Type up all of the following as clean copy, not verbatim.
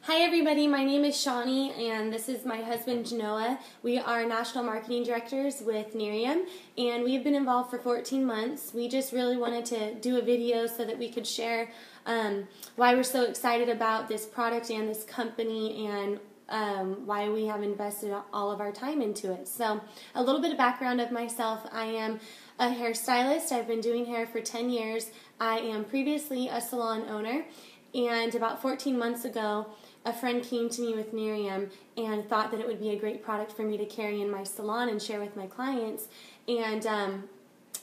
Hi everybody, my name is Shawnee and this is my husband Genoa. We are National Marketing Directors with Nerium and we've been involved for 14 months. We just really wanted to do a video so that we could share why we're so excited about this product and this company and why we have invested all of our time into it. So a little bit of background of myself. I am a hairstylist. I've been doing hair for 10 years. I am previously a salon owner, and about 14 months ago a friend came to me with Nerium and thought that it would be a great product for me to carry in my salon and share with my clients. And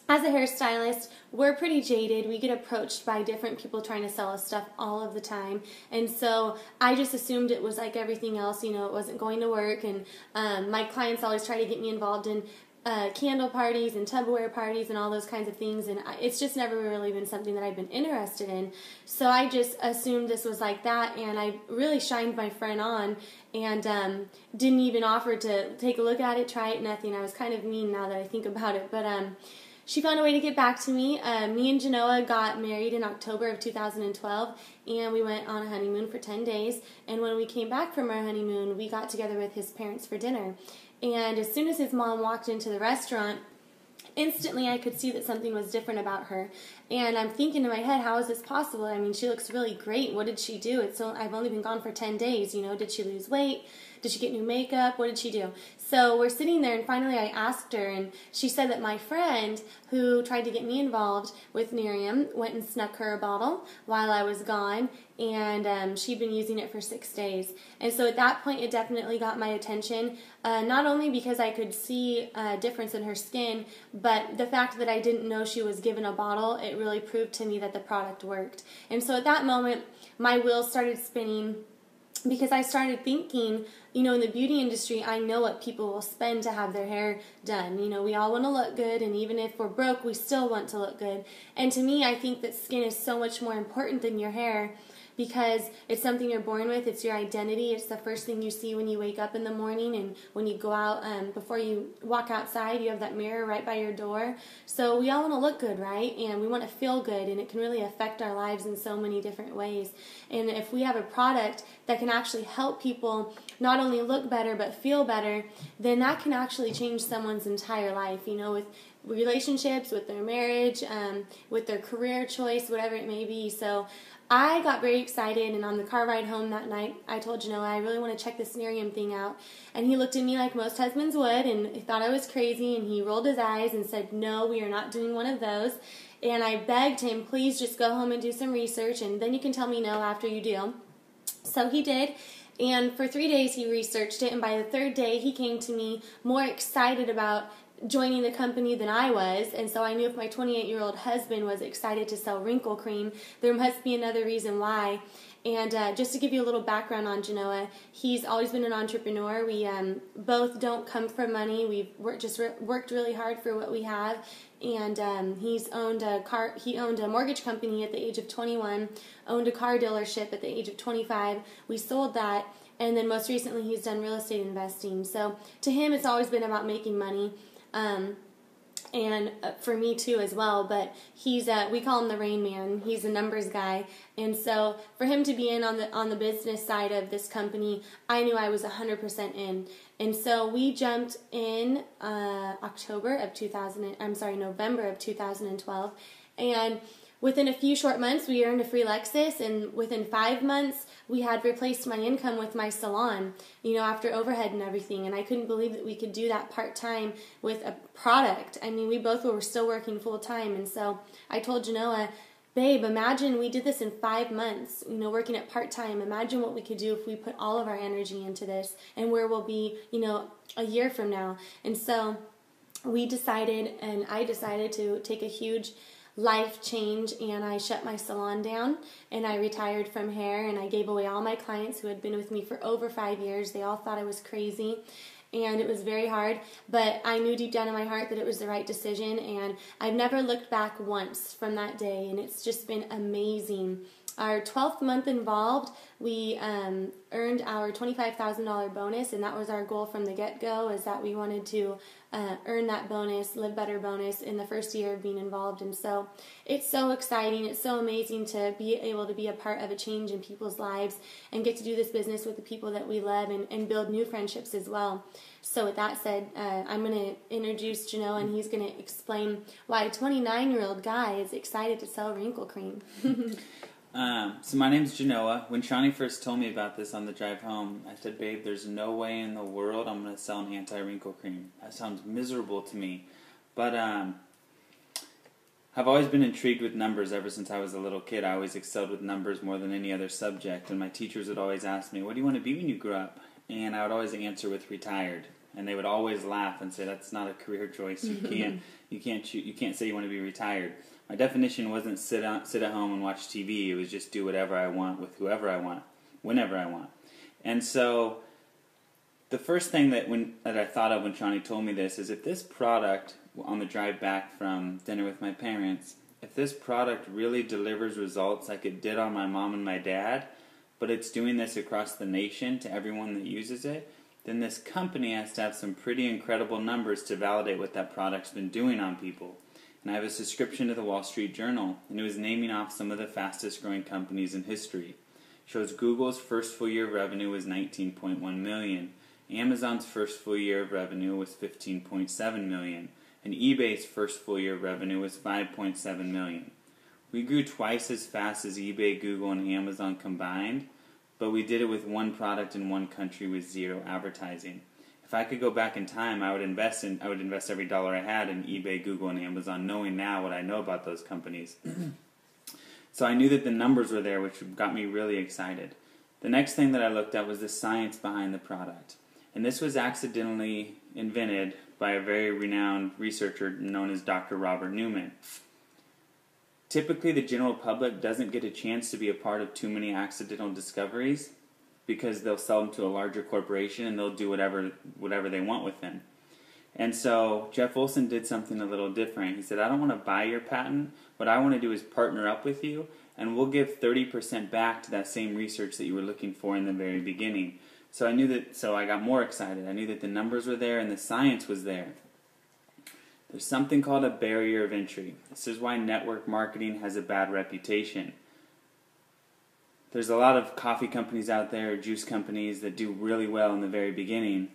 as a hairstylist, we're pretty jaded. We get approached by different people trying to sell us stuff all of the time. And so I just assumed it was like everything else, you know, it wasn't going to work. And my clients always try to get me involved in candle parties and Tupperware parties and all those kinds of things, and it's just never really been something that I've been interested in. So I just assumed this was like that, and I really shined my friend on and didn't even offer to take a look at it, try it, nothing. I was kind of mean now that I think about it, but she found a way to get back to me. Me and Genoa got married in October of 2012, and we went on a honeymoon for 10 days, and when we came back from our honeymoon, we got together with his parents for dinner. And as soon as his mom walked into the restaurant, instantly I could see that something was different about her. And I'm thinking in my head, how is this possible? I mean, she looks really great. What did she do? I've only been gone for 10 days, you know. Did she lose weight? Did she get new makeup? What did she do? So we're sitting there, and finally I asked her, and she said that my friend who tried to get me involved with Nerium went and snuck her a bottle while I was gone, and she'd been using it for 6 days. And so at that point it definitely got my attention, not only because I could see a difference in her skin, but the fact that I didn't know she was given a bottle, it really proved to me that the product worked. And so at that moment my wheels started spinning, because I started thinking, you know, in the beauty industry, I know what people will spend to have their hair done. You know, we all want to look good, and even if we're broke, we still want to look good. And to me, I think that skin is so much more important than your hair, because it's something you're born with, it's your identity, it's the first thing you see when you wake up in the morning, and when you go out, before you walk outside, you have that mirror right by your door. So we all want to look good, right? And we want to feel good, and it can really affect our lives in so many different ways. And if we have a product that can actually help people not only look better but feel better, then that can actually change someone's entire life, you know, with relationships, with their marriage, with their career choice, whatever it may be. So I got very excited, and on the car ride home that night, I told Genoa, I really want to check this Nerium thing out. And he looked at me like most husbands would, and he thought I was crazy, and he rolled his eyes and said, no, we are not doing one of those. And I begged him, please just go home and do some research, and then you can tell me no after you do. So he did. And for 3 days he researched it, and by the third day he came to me more excited about joining the company than I was. And so I knew if my 28-year-old husband was excited to sell wrinkle cream, there must be another reason why. And just to give you a little background on Genoa, he's always been an entrepreneur. We both don't come from money. We've worked really hard for what we have. And he owned a mortgage company at the age of 21, owned a car dealership at the age of 25. We sold that, and then most recently he's done real estate investing. So to him it's always been about making money. And for me too as well, but he's we call him the Rain Man. He's a numbers guy, and so for him to be in on the business side of this company, I knew I was 100% in. And so we jumped in November of 2012, and within a few short months, we earned a free Lexus, and within 5 months, we had replaced my income with my salon, you know, after overhead and everything, and I couldn't believe that we could do that part-time with a product. I mean, we both were still working full-time, and so I told Genoa, babe, imagine we did this in 5 months, you know, working at part-time. Imagine what we could do if we put all of our energy into this, and where we'll be, you know, a year from now. And so we decided, and I decided to take a huge life change, and I shut my salon down, and I retired from hair, and I gave away all my clients who had been with me for over 5 years. They all thought I was crazy, and it was very hard, but I knew deep down in my heart that it was the right decision, and I've never looked back once from that day, and it's just been amazing. our 12th month involved, we earned our $25,000 bonus, and that was our goal from the get-go, is that we wanted to earn that bonus, live better bonus in the first year of being involved. And so it's so exciting, it's so amazing to be able to be a part of a change in people's lives and get to do this business with the people that we love and build new friendships as well. So with that said, I'm going to introduce Genoa, and he's going to explain why a 29-year-old guy is excited to sell wrinkle cream. So my name's Genoa. When Shawnee first told me about this on the drive home, I said, babe, there's no way in the world I'm going to sell an anti-wrinkle cream. That sounds miserable to me. But I've always been intrigued with numbers ever since I was a little kid. I always excelled with numbers more than any other subject. And my teachers would always ask me, what do you want to be when you grow up? And I would always answer with retired. And they would always laugh and say, that's not a career choice. You can't say you want to be retired. My definition wasn't sit at home and watch TV. It was just do whatever I want with whoever I want, whenever I want. And so the first thing that I thought of when Shawnee told me this is, if this product, on the drive back from dinner with my parents, if this product really delivers results like it did on my mom and my dad, but it's doing this across the nation to everyone that uses it, then this company has to have some pretty incredible numbers to validate what that product's been doing on people. And I have a subscription to the Wall Street Journal, and it was naming off some of the fastest growing companies in history. It shows Google's first full year of revenue was $19.1 million. Amazon's first full year of revenue was $15.7 million. And eBay's first full year of revenue was $5.7 million. We grew twice as fast as eBay, Google, and Amazon combined, but we did it with one product in one country with zero advertising. If I could go back in time, I would invest every dollar I had in eBay, Google, and Amazon, knowing now what I know about those companies. So I knew that the numbers were there, which got me really excited. The next thing that I looked at was the science behind the product. And this was accidentally invented by a very renowned researcher known as Dr. Robert Newman. Typically, the general public doesn't get a chance to be a part of too many accidental discoveries, because they'll sell them to a larger corporation and they'll do whatever they want with them. And so Jeff Olson did something a little different. He said, I don't want to buy your patent. What I want to do is partner up with you, and we'll give 30% back to that same research that you were looking for in the very beginning. So I got more excited. I knew that the numbers were there and the science was there. There's something called a barrier of entry. This is why network marketing has a bad reputation. There's a lot of coffee companies out there, juice companies, that do really well in the very beginning.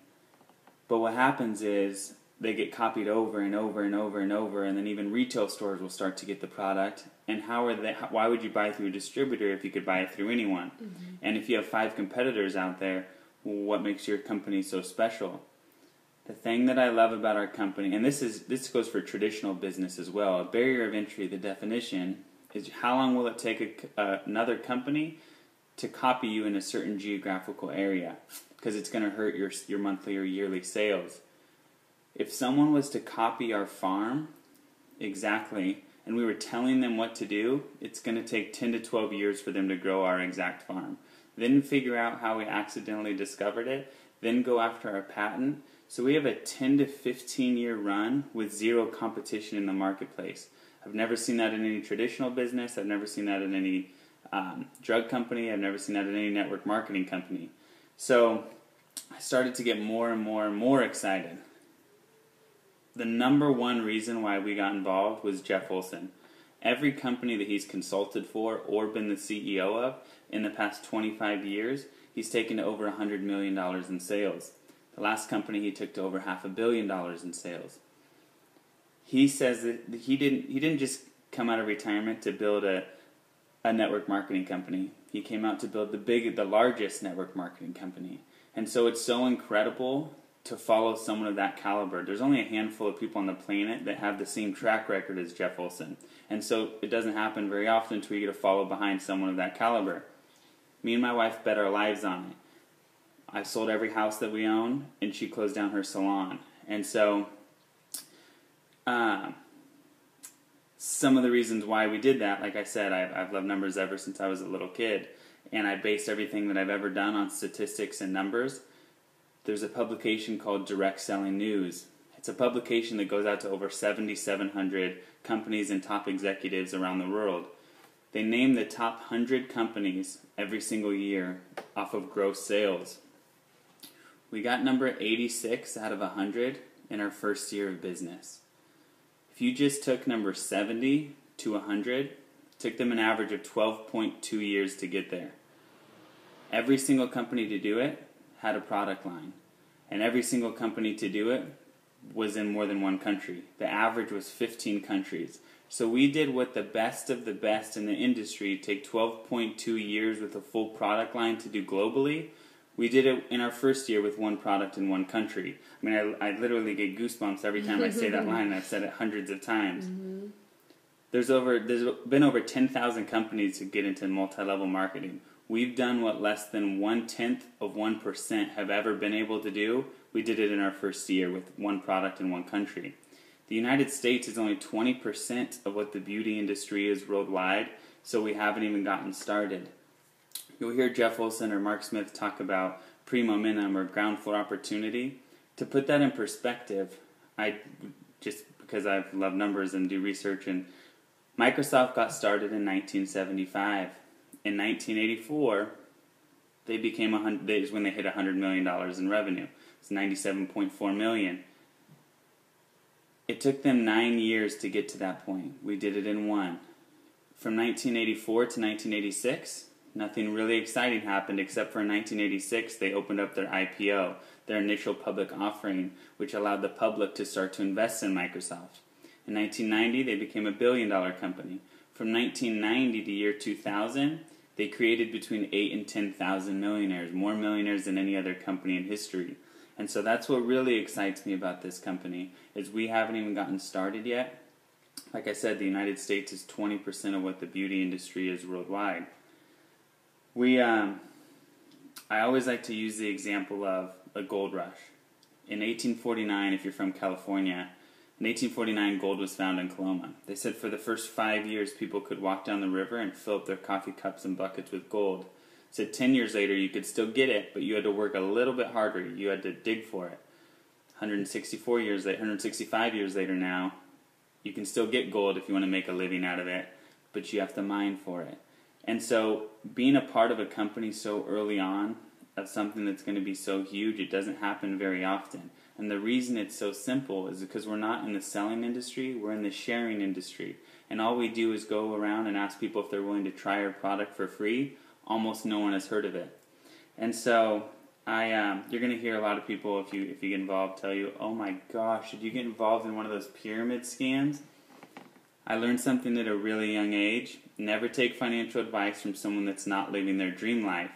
But what happens is they get copied over and over and over and over, and then even retail stores will start to get the product. And why would you buy through a distributor if you could buy it through anyone? Mm-hmm. And if you have 5 competitors out there, what makes your company so special? The thing that I love about our company, and this goes for traditional business as well, a barrier of entry, the definition, is how long will it take another company to copy you in a certain geographical area, because it's going to hurt your monthly or yearly sales. If someone was to copy our farm exactly, and we were telling them what to do, it's going to take 10 to 12 years for them to grow our exact farm. Then figure out how we accidentally discovered it, then go after our patent. So we have a 10 to 15 year run with zero competition in the marketplace. I've never seen that in any traditional business. I've never seen that in any drug company. I've never seen that in any network marketing company. So I started to get more and more and more excited. The number one reason why we got involved was Jeff Olson. Every company that he's consulted for or been the CEO of in the past 25 years, he's taken to over $100 million in sales. The last company he took to over $500 million in sales. He says that he didn't just come out of retirement to build a network marketing company. He came out to build the largest network marketing company. And so it's so incredible to follow someone of that caliber. There's only a handful of people on the planet that have the same track record as Jeff Olson. And so it doesn't happen very often until you get to follow behind someone of that caliber. Me and my wife bet our lives on it. I sold every house that we own, and she closed down her salon. And so some of the reasons why we did that, like I said, I've loved numbers ever since I was a little kid. And I based everything that I've ever done on statistics and numbers. There's a publication called Direct Selling News. It's a publication that goes out to over 7,700 companies and top executives around the world. They name the top 100 companies every single year off of gross sales. We got number 86 out of 100 in our first year of business. If you just took number 70 to 100, it took them an average of 12.2 years to get there. Every single company to do it had a product line. And every single company to do it was in more than one country. The average was 15 countries. So we did what the best of the best in the industry take 12.2 years with a full product line to do globally. We did it in our first year with one product in one country. I mean, I literally get goosebumps every time I say that line, and I've said it hundreds of times. Mm-hmm. There's been over 10,000 companies who get into multi-level marketing. We've done what less than 0.1% have ever been able to do. We did it in our first year with one product in one country. The United States is only 20% of what the beauty industry is worldwide, so we haven't even gotten started. You'll hear Jeff Olson or Mark Smith talk about pre-momentum or ground floor opportunity. To put that in perspective, just because I love numbers and do research, and Microsoft got started in 1975. In 1984, they became when they hit $100 million in revenue. It's $97.4 million. It took them 9 years to get to that point. We did it in one. From 1984 to 1986, nothing really exciting happened except for in 1986 they opened up their IPO, their initial public offering, which allowed the public to start to invest in Microsoft. In 1990, they became a billion-dollar company. From 1990 to year 2000, they created between 8,000 and 10,000 millionaires, more millionaires than any other company in history. And so that's what really excites me about this company, is we haven't even gotten started yet. Like I said, the United States is 20% of what the beauty industry is worldwide. I always like to use the example of a gold rush. In 1849, if you're from California, in 1849, gold was found in Coloma. They said for the first 5 years, people could walk down the river and fill up their coffee cups and buckets with gold. Said 10 years later, you could still get it, but you had to work a little bit harder. You had to dig for it. 165 years later now, you can still get gold if you want to make a living out of it, but you have to mine for it. And so being a part of a company so early on of something that's going to be so huge, it doesn't happen very often. And the reason it's so simple is because we're not in the selling industry, we're in the sharing industry. And all we do is go around and ask people if they're willing to try our product for free. Almost no one has heard of it. And so you're going to hear a lot of people, if you get involved, tell you, oh my gosh, did you get involved in one of those pyramid scams? I learned something at a really young age. Never take financial advice from someone that's not living their dream life.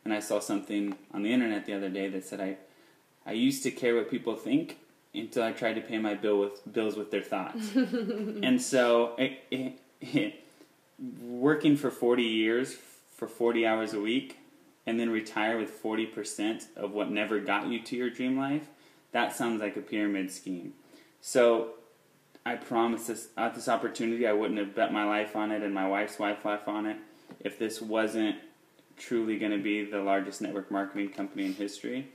And I saw something on the internet the other day that said, I used to care what people think until I tried to pay my bills with their thoughts. And so working for 40 years, for 40 hours a week, and then retire with 40% of what never got you to your dream life, that sounds like a pyramid scheme. So I promise this opportunity, I wouldn't have bet my life on it and my wife's life on it if this wasn't truly going to be the largest network marketing company in history.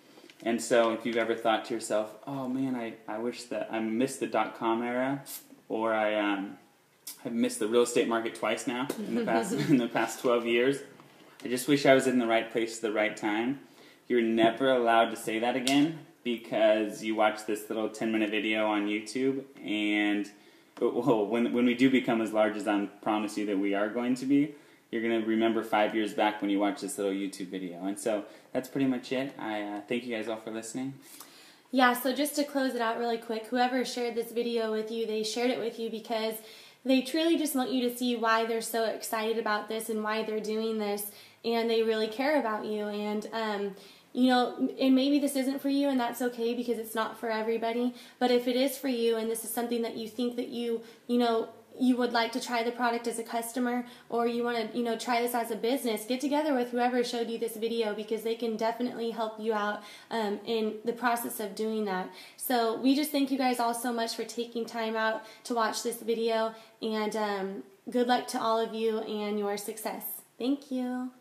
And so if you've ever thought to yourself, oh man, I wish that I missed the .com era, or I've missed the real estate market twice now in the past 12 years. I just wish I was in the right place at the right time. You're never allowed to say that again, because you watch this little 10-minute video on YouTube, and when we do become as large as I promise you that we are going to be, you're going to remember 5 years back when you watch this little YouTube video. And so that's pretty much it. I thank you guys all for listening. Yeah, so just to close it out really quick, whoever shared this video with you, they shared it with you because they truly just want you to see why they're so excited about this and why they're doing this, and they really care about you. And and maybe this isn't for you, and that's okay because it's not for everybody. But if it is for you, and this is something that you think that you would like to try the product as a customer, or you want to try this as a business, get together with whoever showed you this video, because they can definitely help you out in the process of doing that. So we just thank you guys all so much for taking time out to watch this video, and good luck to all of you and your success. Thank you.